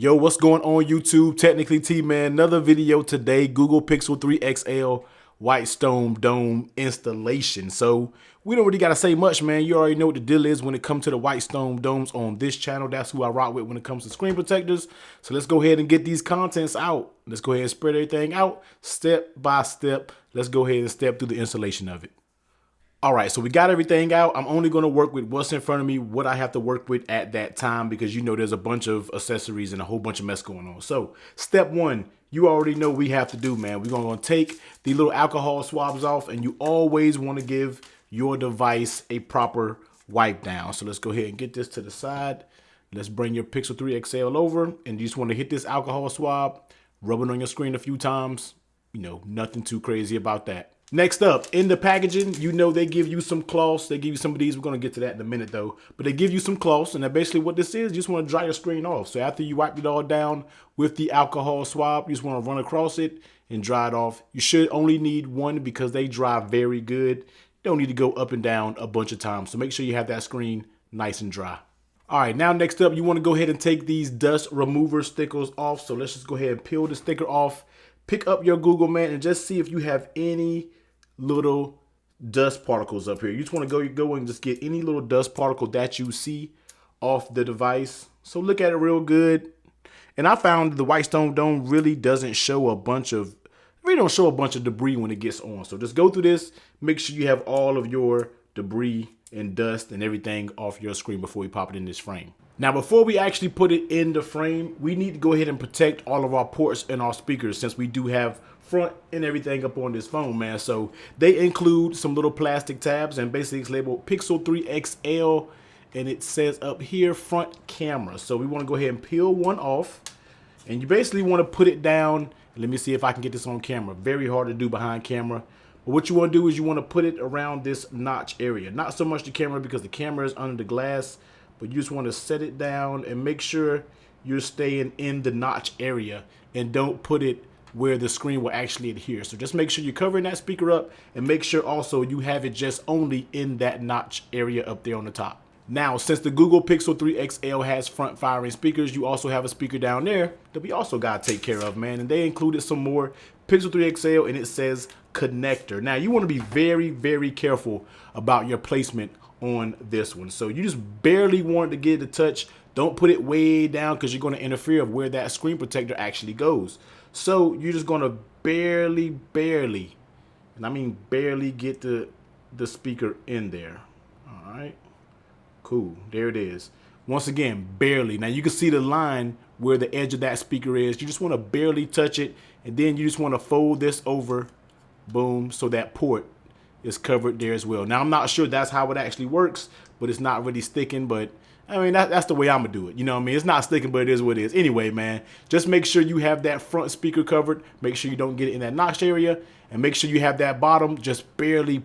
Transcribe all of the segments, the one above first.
Yo, what's going on YouTube? Technically T Man, another video today. Google Pixel 3XL Whitestone Dome installation. So we don't really gotta say much, man. You already know what the deal is when it comes to the Whitestone domes on this channel. That's who I rock with when it comes to screen protectors. So let's go ahead and get these contents out. Let's go ahead and spread everything out step by step. Let's go ahead and step through the installation of it. All right, so we got everything out. I'm only going to work with what's in front of me, what I have to work with at that time, because you know there's a bunch of accessories and a whole bunch of mess going on. So step one, you already know we have to do, man. We're going to take the little alcohol swabs off, and you always want to give your device a proper wipe down. So let's go ahead and get this to the side. Let's bring your Pixel 3 XL over, and you just want to hit this alcohol swab, rub it on your screen a few times. You know, nothing too crazy about that. Next up, in the packaging, you know they give you some cloths. They give you some of these. We're going to get to that in a minute, though. But they give you some cloths, and basically what this is, you just want to dry your screen off. So after you wipe it all down with the alcohol swab, you just want to run across it and dry it off. You should only need one because they dry very good. You don't need to go up and down a bunch of times. So make sure you have that screen nice and dry. All right, now next up, you want to go ahead and take these dust remover stickers off. So let's just go ahead and peel the sticker off. Pick up your Google, man, and just see if you have any little dust particles up here. You just want to go and just get any little dust particle that you see off the device. So look at it real good. And I found the Whitestone Dome really doesn't show a bunch of, debris when it gets on. So just go through this, make sure you have all of your debris and dust and everything off your screen before we pop it in this frame. Now, before we actually put it in the frame, we need to go ahead and protect all of our ports and our speakers, since we do have front and everything up on this phone, man. So they include some little plastic tabs, and basically it's labeled Pixel 3 XL, and it says up here front camera. So we want to go ahead and peel one off, and you basically want to put it down. Let me see if I can get this on camera. Very hard to do behind camera. But what you want to do is you want to put it around this notch area. Not so much the camera, because the camera is under the glass, but you just want to set it down and make sure you're staying in the notch area and don't put it where the screen will actually adhere. So just make sure you're covering that speaker up, and make sure also you have it just only in that notch area up there on the top. Now, since the Google Pixel 3 XL has front firing speakers, you also have a speaker down there that we also got to take care of, man. And they included some more Pixel 3 XL, and it says connector. Now, you want to be very, very careful about your placement on this one. So you just barely want to get it to touch. Don't put it way down, because you're going to interfere with where that screen protector actually goes. So you're just going to barely, and I mean barely, get the speaker in there. All right. Cool. There it is. Once again, barely. Now you can see the line where the edge of that speaker is. You just want to barely touch it, and then you just want to fold this over, boom, so that port is covered there as well. Now I'm not sure that's how it actually works, but it's not really sticking. But I mean, that's the way I'm gonna do it. You know what I mean? It's not sticking, but it is what it is. Anyway, man, just make sure you have that front speaker covered. Make sure you don't get it in that notch area, and make sure you have that bottom just barely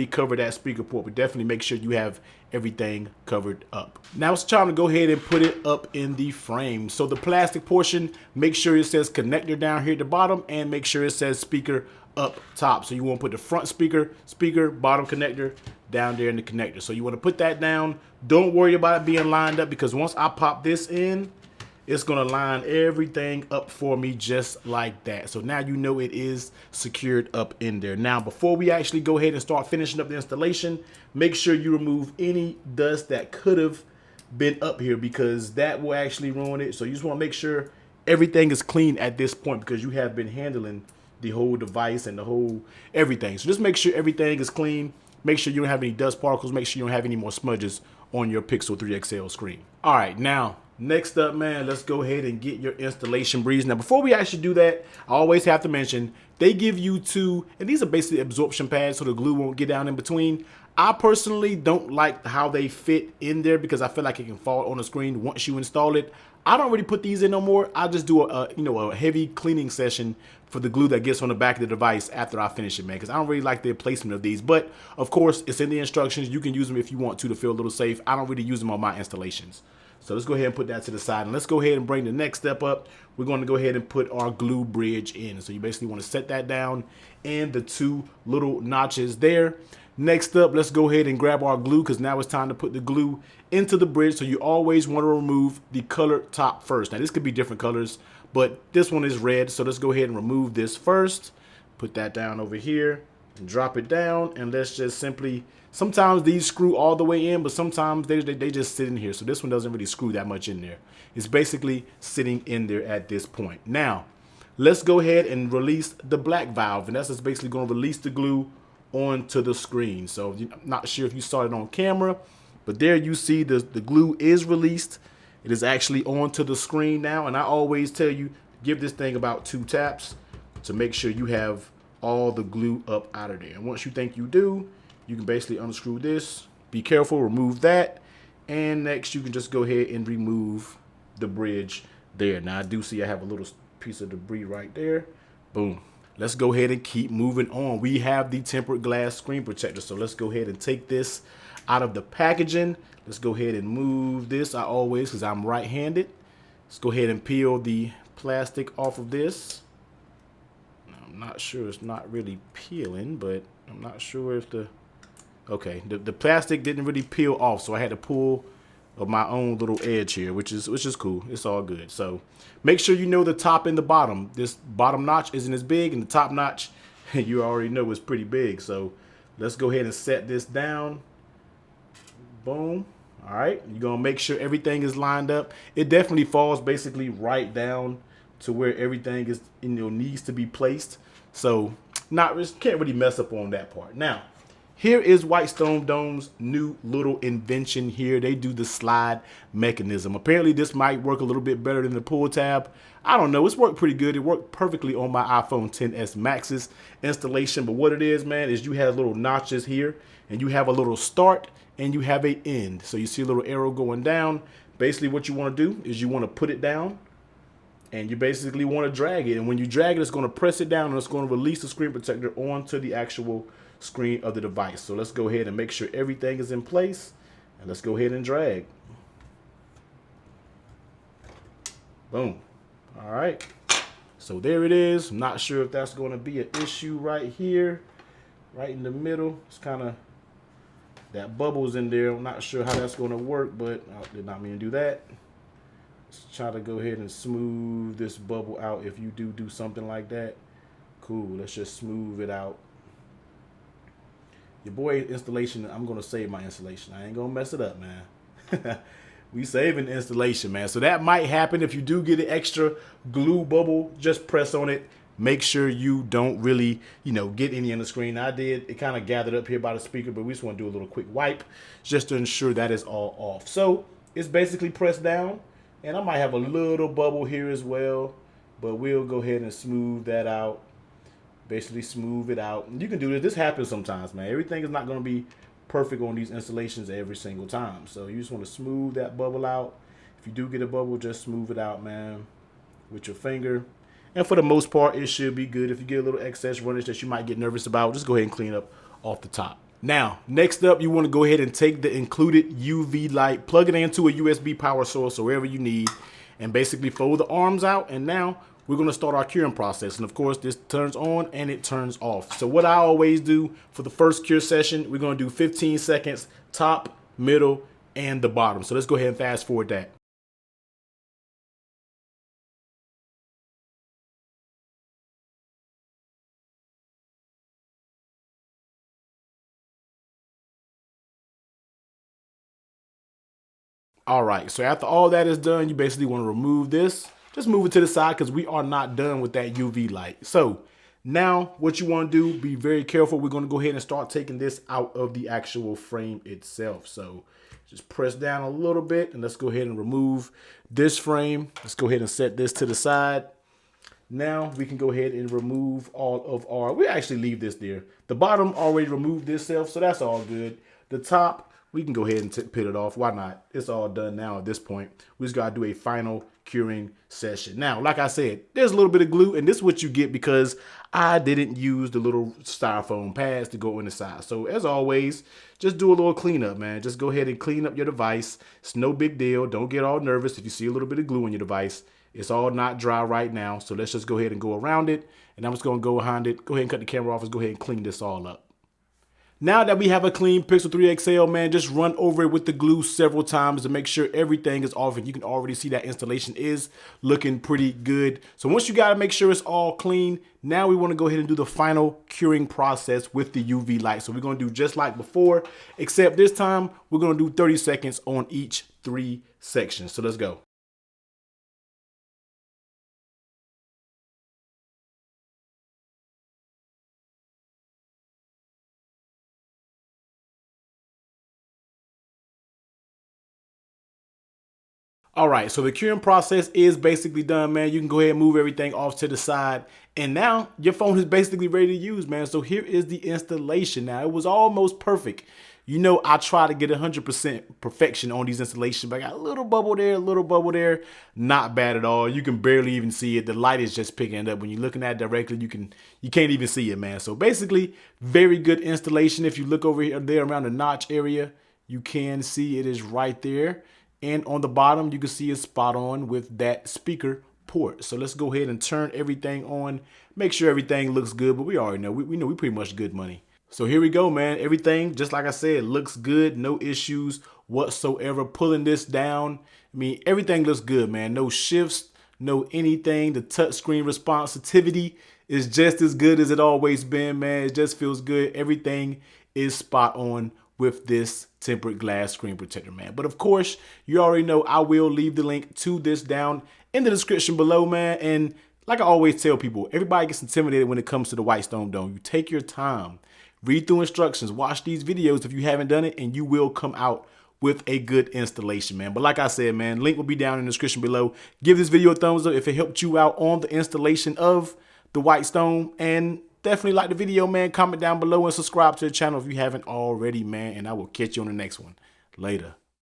cover that speaker port. But definitely make sure you have everything covered up. Now it's time to go ahead and put it up in the frame. So the plastic portion, make sure it says connector down here at the bottom, and make sure it says speaker up top. So you want to put the front speaker, bottom connector down there in the connector. So you want to put that down. Don't worry about it being lined up, because once I pop this in, it's going to line everything up for me just like that. So now you know it is secured up in there. Now, before we actually go ahead and start finishing up the installation, make sure you remove any dust that could have been up here, because that will actually ruin it. So you just want to make sure everything is clean at this point, because you have been handling the whole device and the whole everything. So just make sure everything is clean. Make sure you don't have any dust particles. Make sure you don't have any more smudges on your Pixel 3 XL screen. All right, now next up, man, let's go ahead and get your installation breeze. Now, before we actually do that, I always have to mention they give you two, and these are basically absorption pads so the glue won't get down in between. I personally don't like how they fit in there, because I feel like it can fall on the screen once you install it. I don't really put these in no more. I just do a heavy cleaning session for the glue that gets on the back of the device after I finish it, man, because I don't really like the placement of these. But of course, it's in the instructions. You can use them if you want to feel a little safe. I don't really use them on my installations. So let's go ahead and put that to the side, and let's go ahead and bring the next step up. We're going to go ahead and put our glue bridge in. So you basically want to set that down and the two little notches there. Next up, let's go ahead and grab our glue because now it's time to put the glue into the bridge. So you always want to remove the colored top first. Now this could be different colors, but this one is red. So let's go ahead and remove this first. Put that down over here and drop it down. And let's just simply, sometimes these screw all the way in, but sometimes they just sit in here. So this one doesn't really screw that much in there. It's basically sitting in there at this point. Now, let's go ahead and release the black valve. And that's just basically going to release the glue onto the screen. So I'm not sure if you saw it on camera, but there you see the glue is released. It is actually onto the screen now. And I always tell you, give this thing about 2 taps to make sure you have all the glue up out of there. And once you think you do, you can basically unscrew this. Be careful, remove that. And next you can just go ahead and remove the bridge there. Now I do see I have a little piece of debris right there. Boom. Let's go ahead and keep moving on. We have the tempered glass screen protector. So let's go ahead and take this out of the packaging. Let's go ahead and move this. I always, because I'm right-handed. Let's go ahead and peel the plastic off of this. I'm not sure, it's not really peeling, but I'm not sure if okay, the plastic didn't really peel off, so I had to pull of my own little edge here, which is cool. It's all good. So make sure you know the top and the bottom. This bottom notch isn't as big, and the top notch you already know is pretty big. So let's go ahead and set this down. Boom. All right, you're gonna make sure everything is lined up. It definitely falls basically right down to where everything is, needs to be placed. So can't really mess up on that part. Now, here is Whitestone Dome's new little invention here. They do the slide mechanism. Apparently this might work a little bit better than the pull tab. I don't know, it's worked pretty good. It worked perfectly on my iPhone XS Max's installation. But what it is, man, is you have little notches here, and you have a little start and you have a end. So you see a little arrow going down. Basically what you want to do is you want to put it down, and you basically want to drag it. And when you drag it, it's going to press it down, and it's going to release the screen protector onto the actual screen of the device. So let's go ahead and make sure everything is in place, and let's go ahead and drag. Boom. All right. So there it is. I'm not sure if that's going to be an issue right here, right in the middle. It's kind of, that bubble's in there. I'm not sure how that's going to work, but I did not mean to do that. Let's try to go ahead and smooth this bubble out. If you do something like that, cool. Let's just smooth it out. Your boy installation, I'm going to save my installation. I ain't going to mess it up, man. We saving the installation, man. So that might happen if you do get an extra glue bubble. Just press on it. Make sure you don't really, get any on the screen. I did. It kind of gathered up here by the speaker, but we just want to do a little quick wipe just to ensure that is all off. So it's basically pressed down, and I might have a little bubble here as well, but we'll go ahead and smooth that out. Basically smooth it out. And you can do this. This happens sometimes, man. Everything is not going to be perfect on these installations every single time. So you just want to smooth that bubble out. If you do get a bubble, just smooth it out, man, with your finger. And for the most part, it should be good. If you get a little excess runnage that you might get nervous about, just go ahead and clean up off the top. Now, next up, you want to go ahead and take the included UV light, plug it into a USB power source or wherever you need, and basically fold the arms out. And now we're going to start our curing process. And of course, this turns on and it turns off. So what I always do for the first cure session, we're going to do 15 seconds, top, middle, and the bottom. So let's go ahead and fast forward that. All right, so after all that is done, you basically want to remove this. Just move it to the side because we are not done with that UV light. So now what you want to do, be very careful. We're going to go ahead and start taking this out of the actual frame itself. So just press down a little bit, and let's go ahead and remove this frame. Let's go ahead and set this to the side. Now we can go ahead and remove all of our, we actually leave this there. The bottom already removed itself, so that's all good. The top, we can go ahead and peel it off. Why not? It's all done now at this point. We just got to do a final curing session. Now, like I said, there's a little bit of glue, and this is what you get because I didn't use the little styrofoam pads to go in the side. So as always, just do a little cleanup, man. Just go ahead and clean up your device. It's no big deal. Don't get all nervous if you see a little bit of glue on your device. It's all not dry right now. So let's just go ahead and go around it. And I'm just going to go behind it. Go ahead and cut the camera off. Let's go ahead and clean this all up. Now that we have a clean Pixel 3 XL, man, just run over it with the glue several times to make sure everything is off, and you can already see that installation is looking pretty good. So once you gotta make sure it's all clean, now we wanna go ahead and do the final curing process with the UV light. So we're gonna do just like before, except this time we're gonna do 30 seconds on each 3 sections. So let's go. All right, so the curing process is basically done, man. You can go ahead and move everything off to the side. And now your phone is basically ready to use, man. So here is the installation. Now, it was almost perfect. You know, I try to get 100% perfection on these installations, but I got a little bubble there, a little bubble there. Not bad at all. You can barely even see it. The light is just picking it up. When you're looking at it directly, you can't even see it, man. So basically, very good installation. If you look over here, there around the notch area, you can see it is right there. And on the bottom, you can see it's spot on with that speaker port. So let's go ahead and turn everything on, make sure everything looks good, but we already know, we know we pretty much good money. So here we go, man. Everything, just like I said, looks good. No issues whatsoever. Pulling this down, I mean, everything looks good, man. No shifts, no anything. The touchscreen responsitivity is just as good as it always been, man. It just feels good. Everything is spot on with this tempered glass screen protector, man. But of course, you already know I will leave the link to this down in the description below, man. And like I always tell people, everybody gets intimidated when it comes to the Whitestone Dome. You take your time, read through instructions, watch these videos if you haven't done it, and you will come out with a good installation, man. But like I said, man, link will be down in the description below. Give this video a thumbs up if it helped you out on the installation of the Whitestone, and definitely like the video, man. Comment down below and subscribe to the channel if you haven't already, man. And I will catch you on the next one. Later.